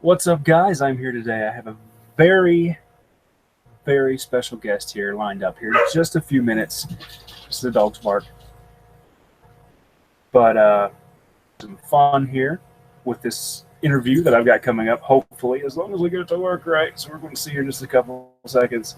What's up, guys? I'm here today. I have a very, very special guest here lined up here. Just a few minutes. Just the dogs bark. But some fun here with this interview that I've got coming up, hopefully, as long as we get it to work right. So we're going to see here in just a couple of seconds.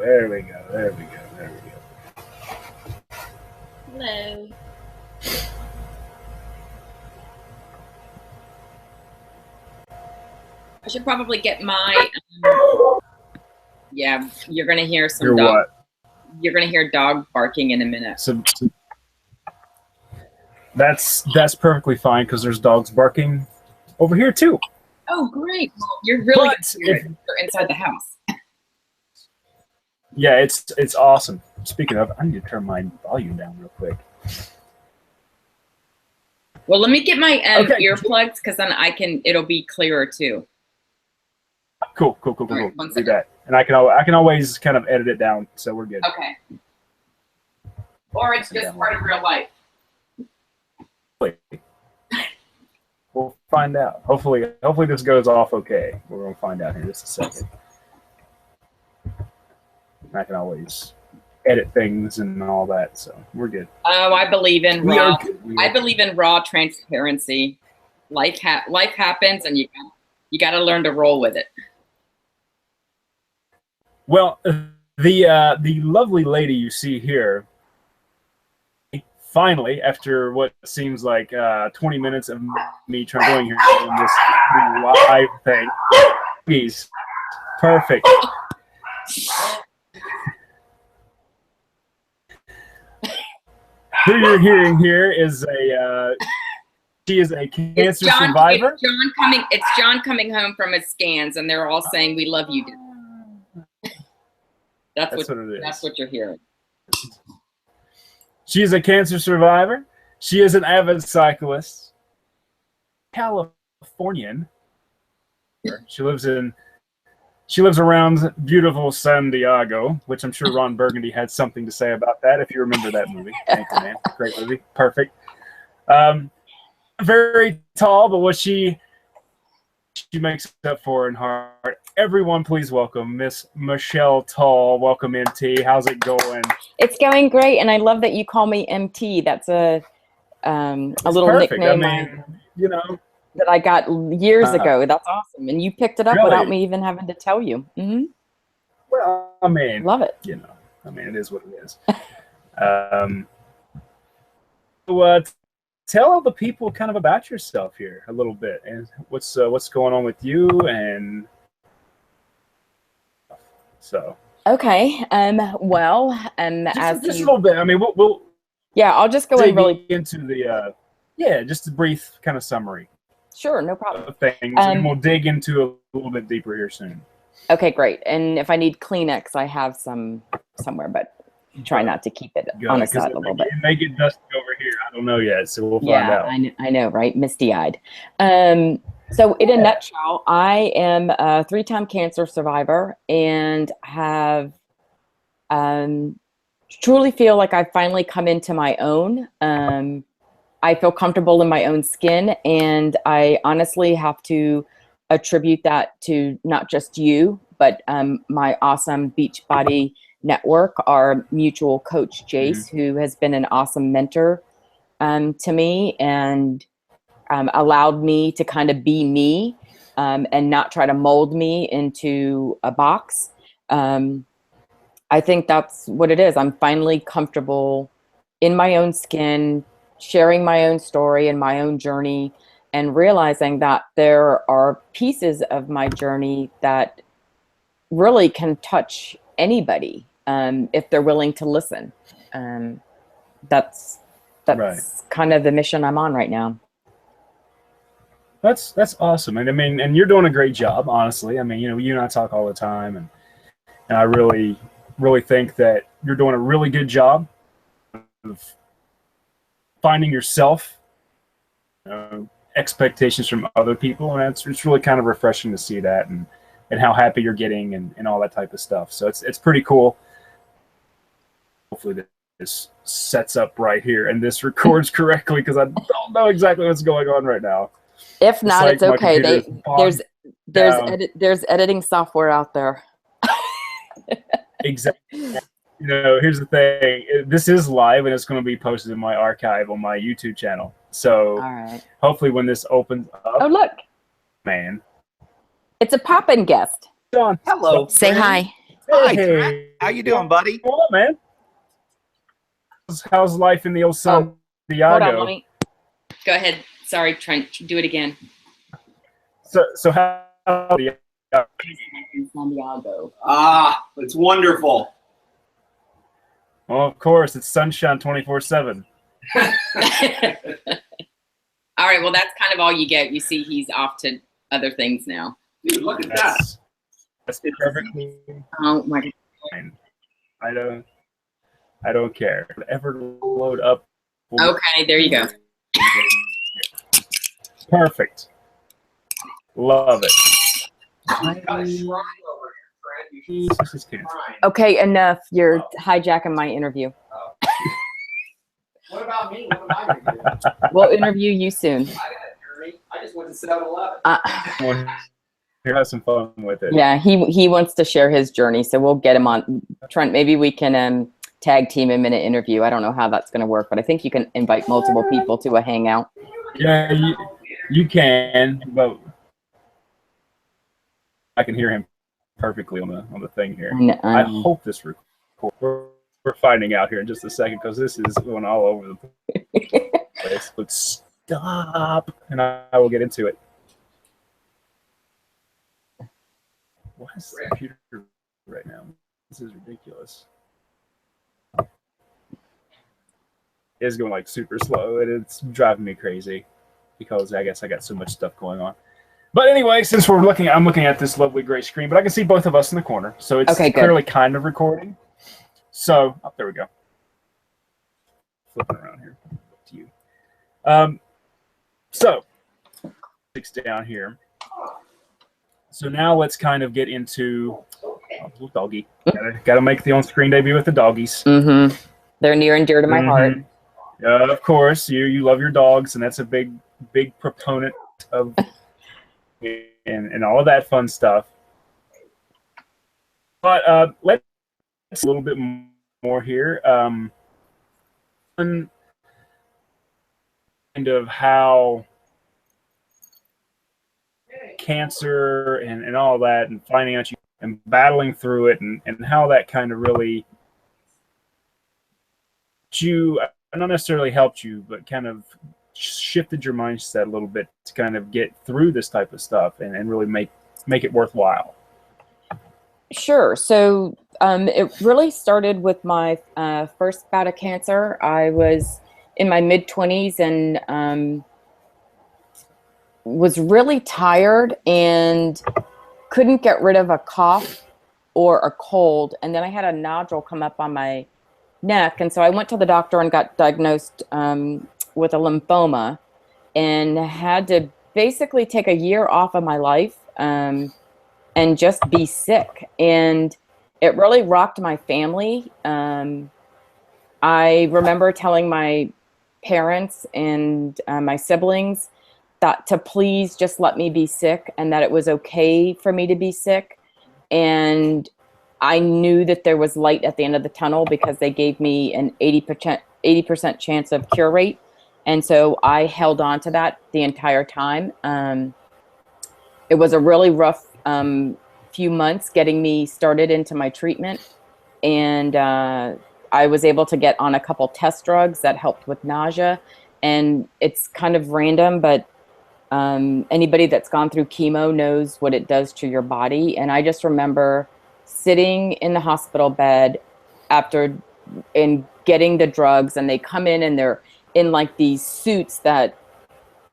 There we go. There we go. There we go. Hello. I should probably get my. Yeah, you're gonna hear some You're dog. what? You're gonna hear dog barking in a minute. That's perfectly fine because there's dogs barking over here too. Oh, great! Well, you're really But gonna hear it. You're inside the house. Yeah, it's awesome. Speaking of, I need to turn my volume down real quick. Well, let me get my Okay. earplugs because then it'll be clearer too. Cool. All right, one Do second. that, and I can always kind of edit it down, so we're good. Okay. Or it's just part of real life. We'll find out. Hopefully this goes off okay. We're gonna find out here in just a second. I can always edit things and all that, so we're good. Oh, I believe in We raw. are good. I believe in raw transparency. Life happens, and you got to learn to roll with it. Well, the lovely lady you see here, finally, after what seems like 20 minutes of me trying here on this live thing, please, perfect. Who you're hearing here is she is a cancer survivor. It's John coming home from his scans, and they're all saying, "We love you." That's what it is. That's what you're hearing. She is a cancer survivor. She is an avid cyclist. Californian. She lives around beautiful San Diego, which I'm sure Ron Burgundy had something to say about that, if you remember that movie. Thank you, man. Great movie. Perfect. Very tall, but what she makes up for in heart. Everyone, please welcome Miss Michelle Tall. Welcome, MT. How's it going? It's going great, and I love that you call me MT. That's a little perfect. nickname I mean, that I got years ago. That's awesome, and you picked it up really? without me even having to tell you. Mm-hmm. Well, I mean, love it. It is what it is. Tell all the people kind of about yourself here a little bit, and what's going on with you, and so. Okay. Well, just a little bit. I mean, we'll yeah, I'll just go in really into the just a brief kind of summary. Sure, no problem. Of things, and we'll dig into a little bit deeper here soon. Okay, great. And if I need Kleenex, I have some somewhere, but try not to keep it on the side a little bit. It may get dusty over here. I don't know yet, so we'll find out. I know, right? Misty-eyed. So in a nutshell, I am a 3-time cancer survivor and have truly feel like I've finally come into my own. I feel comfortable in my own skin, and I honestly have to attribute that to not just you, but my awesome Beachbody network, our mutual coach, Jace, who has been an awesome mentor to me and allowed me to kind of be me and not try to mold me into a box. I think that's what it is. I'm finally comfortable in my own skin, sharing my own story and my own journey, and realizing that there are pieces of my journey that really can touch anybody if they're willing to listen. That's Right. kind of the mission I'm on right now. That's awesome. And I mean, and you're doing a great job, honestly. I mean, you know, you and I talk all the time, and I really think that you're doing a really good job of finding yourself, expectations from other people, and it's really kind of refreshing to see that, and how happy you're getting, and all that type of stuff. So it's pretty cool. Hopefully this sets up right here and this records correctly, because I don't know exactly what's going on right now. If not, it's okay. There's editing software out there. Exactly. You know, here's the thing. This is live, and it's going to be posted in my archive on my YouTube channel. So hopefully when this opens up. Oh, look. Man. It's a pop-in guest. John. Hello. Say hi. Hi, Hey. Trent. How you doing, buddy? What's up, man? How's life in the old San Diego? Hold on, let me. Go ahead. Sorry, Trent. Do it again. So how San Diego. Ah, it's wonderful. Well, of course, it's sunshine 24/7. All right. Well, that's kind of all you get. You see, he's off to other things now. Dude, look at that. That's perfectly Oh my God. fine. I don't care. Whatever load up. Okay, there you go. Perfect. Love it. Jesus is kidding. Okay, enough. You're hijacking my interview. What about me? What am I going to do? We'll interview you soon. I got a journey. I just went to 7-Eleven. Here, have some fun with it. Yeah, he wants to share his journey, so we'll get him on. Trent, maybe we can tag team him in an interview. I don't know how that's going to work, but I think you can invite multiple people to a hangout. Yeah, you can, but I can hear him perfectly on the thing here. I hope this records. We're finding out here in just a second, because this is going all over the place. But stop, and I will get into it. Why is the computer right now? This is ridiculous. It's going like super slow, and it's driving me crazy, because I guess I got so much stuff going on. But anyway, since I'm looking at this lovely gray screen, but I can see both of us in the corner, so it's clearly kind of recording. So, there we go. Flipping around here to you. So, 6 down here. So now let's kind of get into doggy. Got to make the on-screen debut with the doggies. Mm-hmm. They're near and dear to my heart. Of course, you love your dogs, and that's a big proponent of and all of that fun stuff. But let's a little bit more here. Kind of how cancer and all that, and finding out and battling through it, and how that kind of really not necessarily helped you, but kind of shifted your mindset a little bit to kind of get through this type of stuff and really make it worthwhile. Sure. So it really started with my first bout of cancer. I was in my mid-20s and was really tired and couldn't get rid of a cough or a cold. And then I had a nodule come up on my neck. And so I went to the doctor and got diagnosed with a lymphoma, and had to basically take a year off of my life and just be sick. And it really rocked my family. I remember telling my parents and my siblings that to please just let me be sick, and that it was okay for me to be sick. And I knew that there was light at the end of the tunnel because they gave me an 80% chance of cure rate. And so I held on to that the entire time. It was a really rough few months getting me started into my treatment. And I was able to get on a couple test drugs that helped with nausea. And it's kind of random, but anybody that's gone through chemo knows what it does to your body. And I just remember sitting in the hospital bed after and getting the drugs, and they come in and they're in like these suits that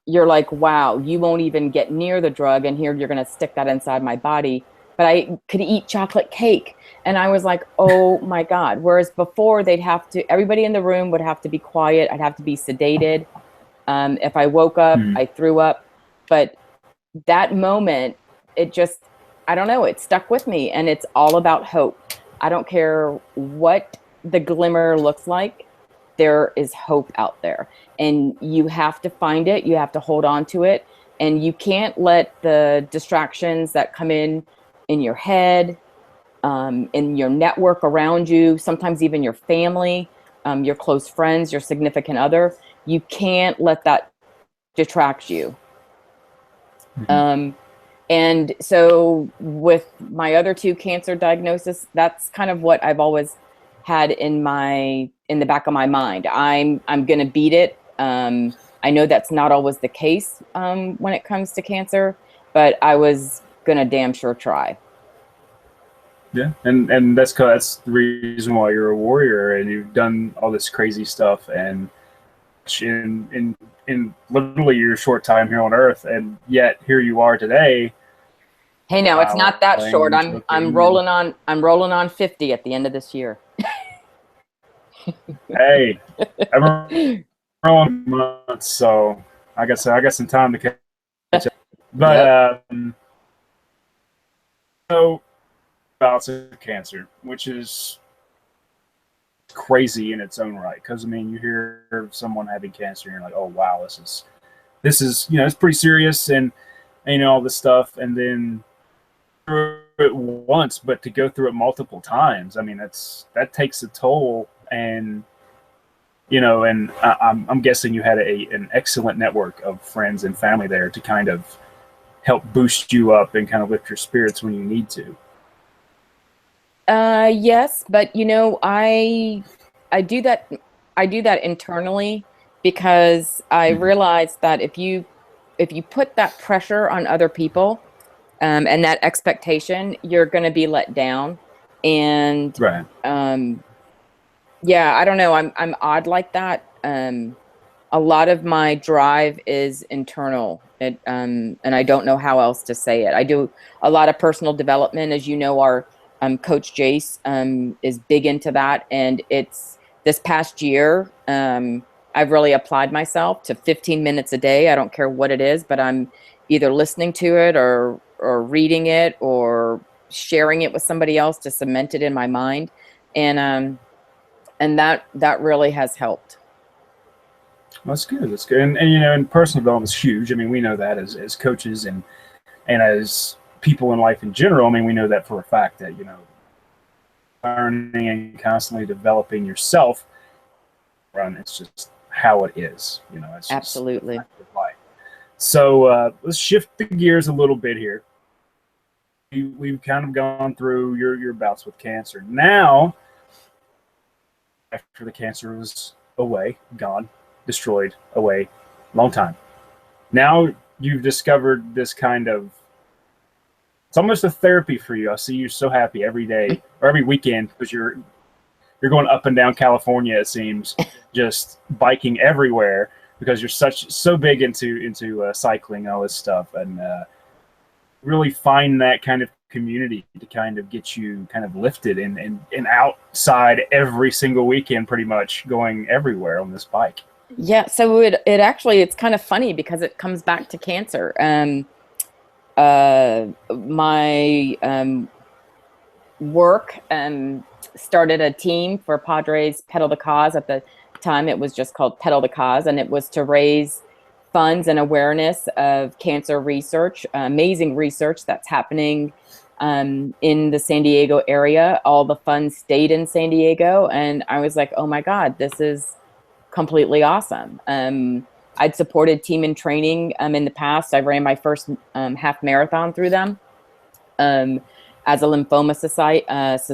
you're like, wow, you won't even get near the drug, and here you're going to stick that inside my body. But I could eat chocolate cake. And I was like, oh my God. Whereas before everybody in the room would have to be quiet. I'd have to be sedated. If I woke up, I threw up. But that moment, I don't know, it stuck with me. And it's all about hope. I don't care what the glimmer looks like. There is hope out there. And you have to find it. You have to hold on to it. And you can't let the distractions that come in your head, in your network around you, sometimes even your family, your close friends, your significant other, you can't let that detract you. And so with my other 2 cancer diagnoses, that's kind of what I've always had in the back of my mind. I'm going to beat it. I know that's not always the case when it comes to cancer, but I was going to damn sure try. Yeah, and that's the reason why you're a warrior, and you've done all this crazy stuff, and in literally your short time here on Earth, and yet here you are today. Hey, no, it's not that short. I'm rolling on 50 at the end of this year. Hey, I'm on months, so I got some time to catch up. But so bouts of cancer, which is crazy in its own right. Because I mean, you hear of someone having cancer, and you're like, oh wow, this is it's pretty serious, and all this stuff, and then through it once, but to go through it multiple times, I mean, that takes a toll. And and I'm guessing you had an excellent network of friends and family there to kind of help boost you up and kind of lift your spirits when you need to. Yes, but I do that internally, because I realized that if you put that pressure on other people, and that expectation, you're going to be let down. And right. Yeah, I don't know. I'm odd like that. A lot of my drive is internal, and I don't know how else to say it. I do a lot of personal development, as you know. Our Coach Jace is big into that, and it's this past year. I've really applied myself to 15 minutes a day. I don't care what it is, but I'm either listening to it or reading it or sharing it with somebody else to cement it in my mind, and that really has helped. That's good. That's good. And and personal development is huge. I mean, we know that as coaches and as people in life in general. I mean, we know that for a fact that learning and constantly developing yourself, it's just how it is. It's absolutely life. So let's shift the gears a little bit here. We've kind of gone through your bouts with cancer. Now, after the cancer was gone, destroyed, away, long time. Now you've discovered this kind of, it's almost a therapy for you. I see you so happy every day or every weekend, because you're going up and down California, it seems, just biking everywhere, because you're so big into cycling and all this stuff, and really find that kind of community to kind of get you kind of lifted and outside every single weekend, pretty much going everywhere on this bike. Yeah, so it actually, it's kind of funny because it comes back to cancer. My work started a team for Padres Pedal the Cause at the time, it was just called Pedal the Cause, and it was to raise funds and awareness of cancer research, amazing research that's happening in the San Diego area. All the funds stayed in San Diego, and I was like, oh my God, this is completely awesome. I'd supported Team in Training in the past. I ran my first half marathon through them as a lymphoma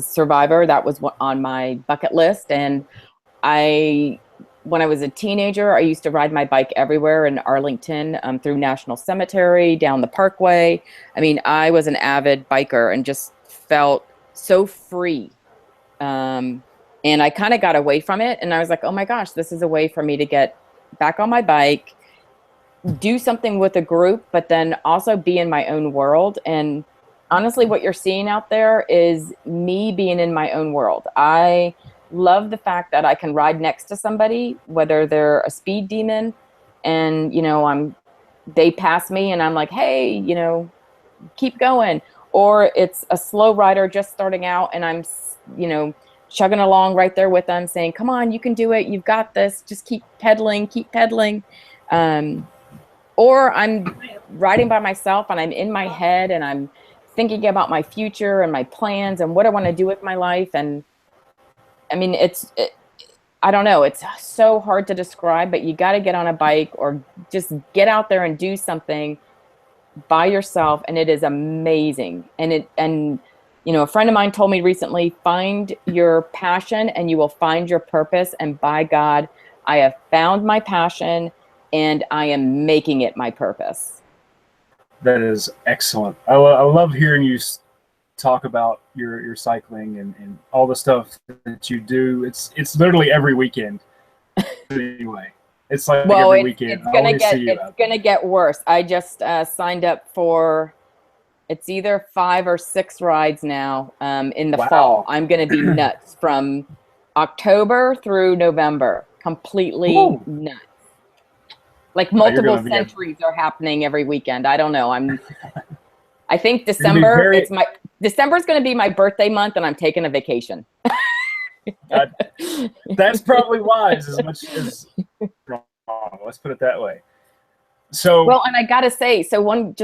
survivor. That was on my bucket list. And when I was a teenager, I used to ride my bike everywhere in Arlington, through National Cemetery, down the Parkway. I mean, I was an avid biker and just felt so free. And I kind of got away from it. And I was like, oh my gosh, this is a way for me to get back on my bike, do something with a group, but then also be in my own world. And honestly, what you're seeing out there is me being in my own world. I love the fact that I can ride next to somebody, whether they're a speed demon and, they pass me and I'm like, hey, keep going. Or it's a slow rider just starting out and I'm, chugging along right there with them saying, come on, you can do it. You've got this. Just keep pedaling. Or I'm riding by myself and I'm in my head and I'm thinking about my future and my plans and what I want to do with my life. And I mean, I don't know. It's so hard to describe, but you got to get on a bike or just get out there and do something by yourself. And it is amazing. And a friend of mine told me recently, find your passion and you will find your purpose. And by God, I have found my passion and I am making it my purpose. That is excellent. I love hearing you talk about your cycling and all the stuff that you do. It's literally every weekend. Anyway, it's like every weekend. It's gonna get worse. I just signed up for. It's either 5 or 6 rides now in the fall. I'm gonna be nuts from October through November. Completely nuts. Like multiple centuries are happening every weekend. I don't know. I think December. December's going to be my birthday month, and I'm taking a vacation. That's probably wise, as much as wrong. Let's put it that way. So well, and I gotta say, one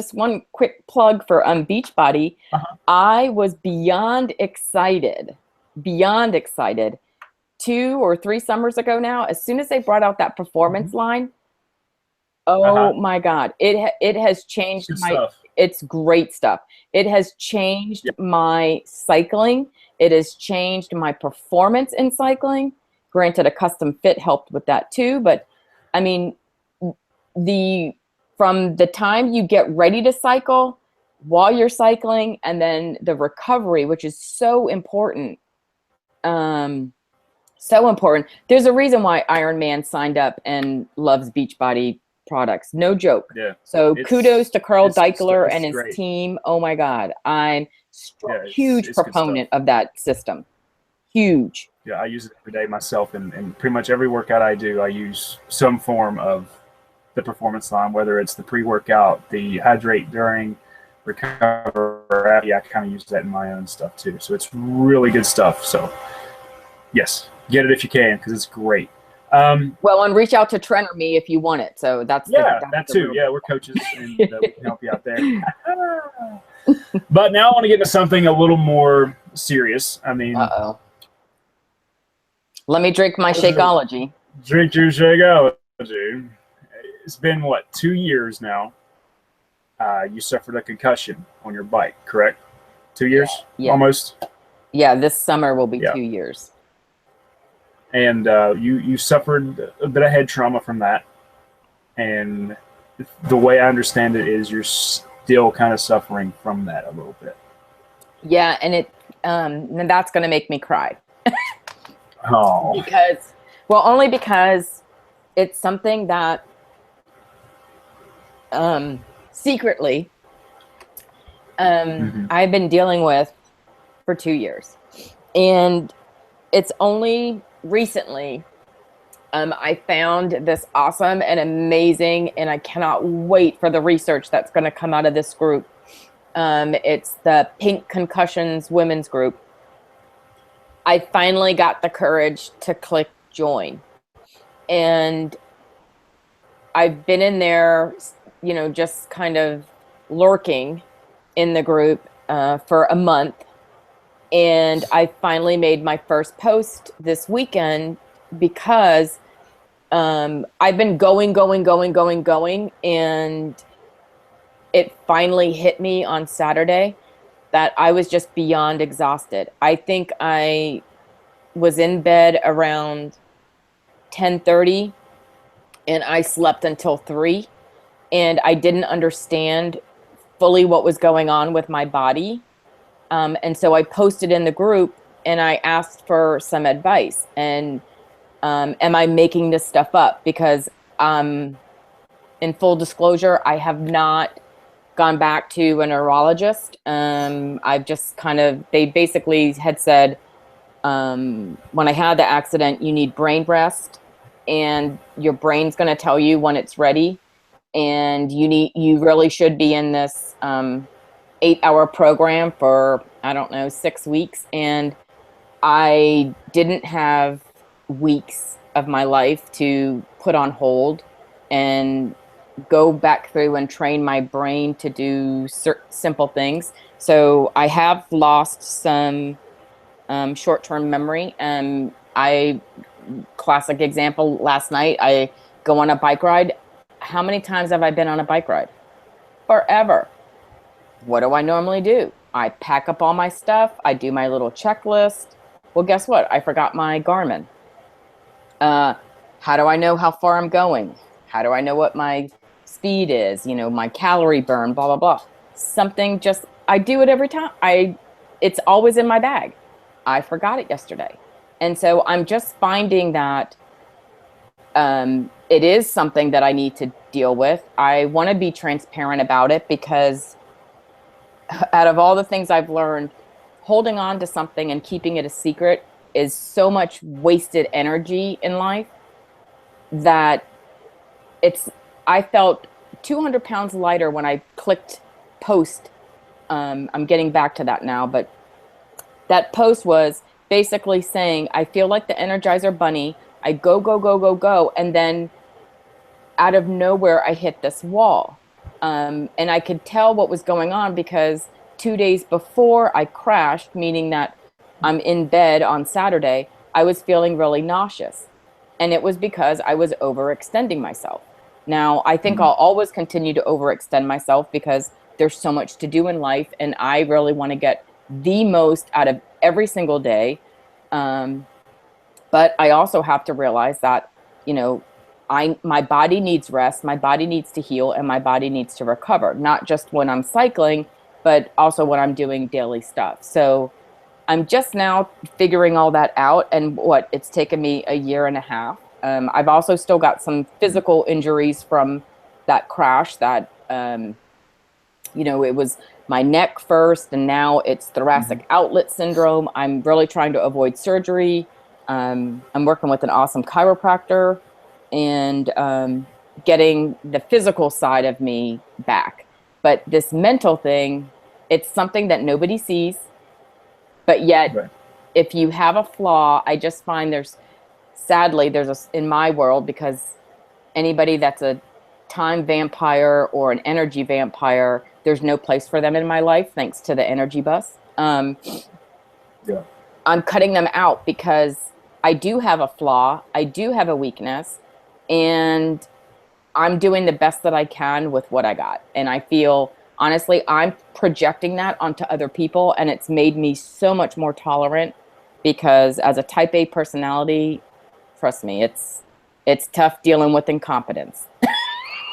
quick plug for Beachbody. I was beyond excited 2 or 3 summers ago now. As soon as they brought out that performance line, my God, it has changed stuff. It's great stuff. It has changed my cycling. It has changed my performance in cycling. Granted, a custom fit helped with that too, but I mean, from the time you get ready to cycle, while you're cycling, and then the recovery, which is so important. So important. There's a reason why Iron Man signed up and loves Beachbody products. No joke. Yeah. So kudos to Carl Deichler and his team. Oh my God. I'm huge proponent of that system. Huge. Yeah, I use it every day myself, and pretty much every workout I do, I use some form of the performance line, whether it's the pre-workout, the hydrate during, recover. Yeah, I kind of use that in my own stuff too. So it's really good stuff. So yes, get it if you can, because it's great. Well, and reach out to Trent or me if you want it. So that's that too. Yeah, we're coaches and we can help you out there. But now I want to get into something a little more serious. I mean, let me drink my Shakeology. Drink your Shakeology. It's been 2 years now. You suffered a concussion on your bike, correct? 2 years, almost. Yeah, this summer will be 2 years. And you suffered a bit of head trauma from that. And the way I understand it is you're still kind of suffering from that a little bit. Yeah, and and that's going to make me cry. Oh. Only because it's something that secretly I've been dealing with for 2 years. And it's only recently I found this awesome and amazing, and I cannot wait for the research that's going to come out of this group. It's the Pink Concussions Women's Group. I finally got the courage to click join. And I've been in there, you know, just kind of lurking in the group for a month. And I finally made my first post this weekend because I've been going. And it finally hit me on Saturday that I was just beyond exhausted. I think I was in bed around 10:30 and I slept until 3, and I didn't understand fully what was going on with my body. And so I posted in the group and I asked for some advice. And am I making this stuff up? Because in full disclosure, I have not gone back to a neurologist. I've just they basically had said, when I had the accident, you need brain rest, and your brain's going to tell you when it's ready. And you really should be in this 8-hour program for, I don't know, 6 weeks. And I didn't have weeks of my life to put on hold and go back through and train my brain to do simple things. So I have lost some short-term memory. Classic example, last night, I go on a bike ride. How many times have I been on a bike ride? Forever. What do I normally do? I pack up all my stuff. I do my little checklist. Well, guess what? I forgot my Garmin. How do I know how far I'm going? How do I know what my speed is? You know, my calorie burn, blah, blah, blah. Something just, I do it every time. It's always in my bag. I forgot it yesterday. And so I'm just finding that it is something that I need to deal with. I want to be transparent about it because out of all the things I've learned, holding on to something and keeping it a secret is so much wasted energy in life that I felt 200 pounds lighter when I clicked post. I'm getting back to that now, but that post was basically saying, I feel like the Energizer Bunny. I go. And then out of nowhere, I hit this wall. And I could tell what was going on because 2 days before I crashed, meaning that I'm in bed on Saturday, I was feeling really nauseous. And it was because I was overextending myself. Now, I think I'll always continue to overextend myself because there's so much to do in life. And I really want to get the most out of every single day. But I also have to realize that, you know, my body needs rest, my body needs to heal, and my body needs to recover, not just when I'm cycling, but also when I'm doing daily stuff. So I'm just now figuring all that out, and it's taken me a year and a half. I've also still got some physical injuries from that crash that, you know, it was my neck first, and now it's thoracic outlet syndrome. I'm really trying to avoid surgery. I'm working with an awesome chiropractor and getting the physical side of me back. But this mental thing, it's something that nobody sees. But yet, if you have a flaw, I just find in my world, because anybody that's a time vampire or an energy vampire, there's no place for them in my life, thanks to the energy bus. I'm cutting them out because I do have a flaw, I do have a weakness, and I'm doing the best that I can with what I got. And I feel, honestly, I'm projecting that onto other people, and it's made me so much more tolerant because as a type A personality, trust me, it's tough dealing with incompetence.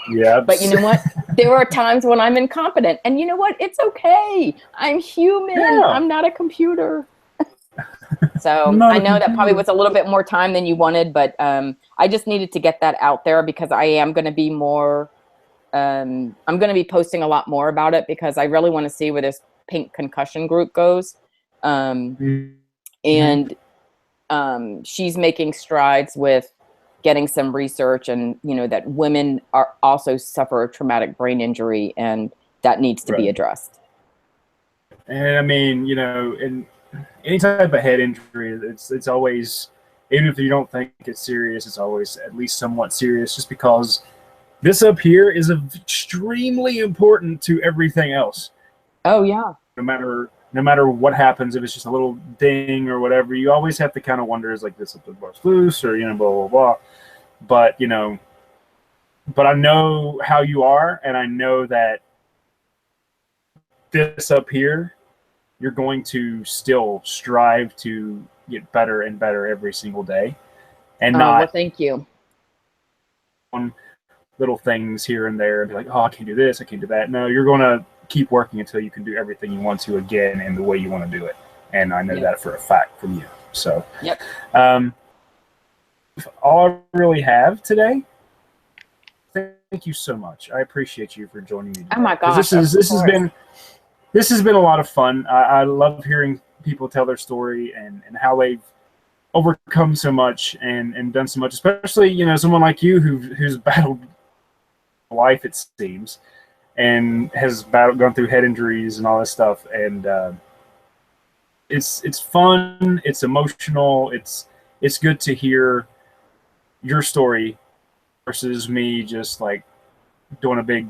Yeah. But you know what? There are times when I'm incompetent, and you know what? It's okay. I'm human. Yeah. I'm not a computer. So I know that probably was a little bit more time than you wanted, but I just needed to get that out there because I am going to be more, I'm going to be posting a lot more about it because I really want to see where this pink concussion group goes. And she's making strides with getting some research, and, you know, that women are also suffer a traumatic brain injury, and that needs to be addressed. And I mean, you know, in any type of head injury, it's always even if you don't think it's serious, it's always at least somewhat serious, just because this up here is extremely important to everything else. Oh yeah. No matter what happens, if it's just a little ding or whatever, you always have to kind of wonder, is like this up the bus loose, or blah blah blah. But but I know how you are, and I know that this up here, you're going to still strive to get better and better every single day, and Well, thank you. On little things here and there and be like, oh, I can't do this, I can't do that. No, you're going to keep working until you can do everything you want to again in the way you want to do it. And I know that for a fact from you. So, all I really have today. Thank you so much. I appreciate you for joining me today. Oh my gosh! This has been a lot of fun. I love hearing people tell their story and how they've overcome so much and done so much. Especially someone like you who's battled life, it seems, and has gone through head injuries and all this stuff. And it's fun. It's emotional. It's good to hear your story versus me just like doing a big,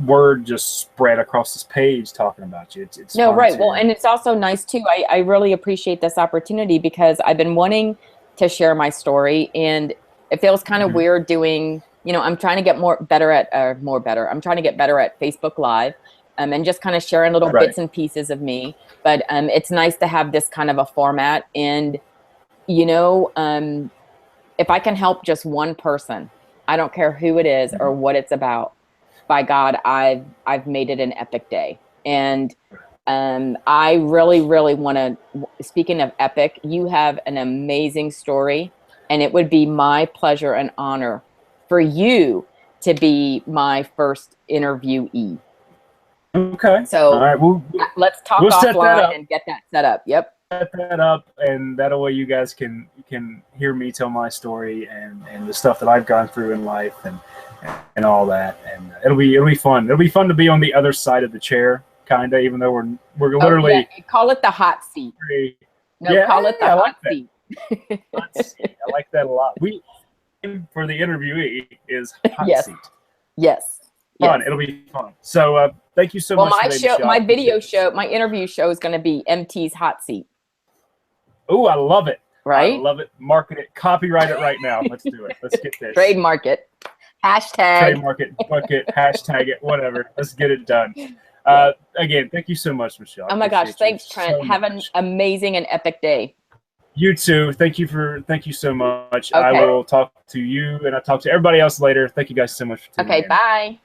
word just spread across this page talking about you. It's no, right. Too. Well, and it's also nice too. I really appreciate this opportunity because I've been wanting to share my story, and it feels kind of weird doing, I'm trying to get better at Facebook Live, and just kind of sharing little bits and pieces of me. But it's nice to have this kind of a format, and if I can help just one person, I don't care who it is or what it's about, by God, I've made it an epic day. And I really, really want to, speaking of epic, you have an amazing story, and it would be my pleasure and honor for you to be my first interviewee. Okay. So all right, let's talk offline and get that set up. Yep. Set that up, and that way you guys can hear me tell my story and the stuff that I've gone through in life and all that, and it'll be fun. It'll be fun to be on the other side of the chair, kind of, even though we're literally call it the hot seat. Call it the hot seat. Hot seat. I like that a lot. For the interviewee is hot seat. Yes. Fun. It'll be fun. So thank you so much. Well, my video show, my interview show is going to be MT's hot seat. Oh, I love it. Right? I love it. Market it. Copyright it right now. Let's do it. Let's get this. Trademark it. Hashtag. Trademark it. Book it. Hashtag it. Whatever. Let's get it done. Again, thank you so much, Michelle. Oh my gosh. Thanks, Trent. Have an amazing and epic day. You too. Thank you so much. Okay. I will talk to you, and I'll talk to everybody else later. Thank you guys so much for tuning in. Bye.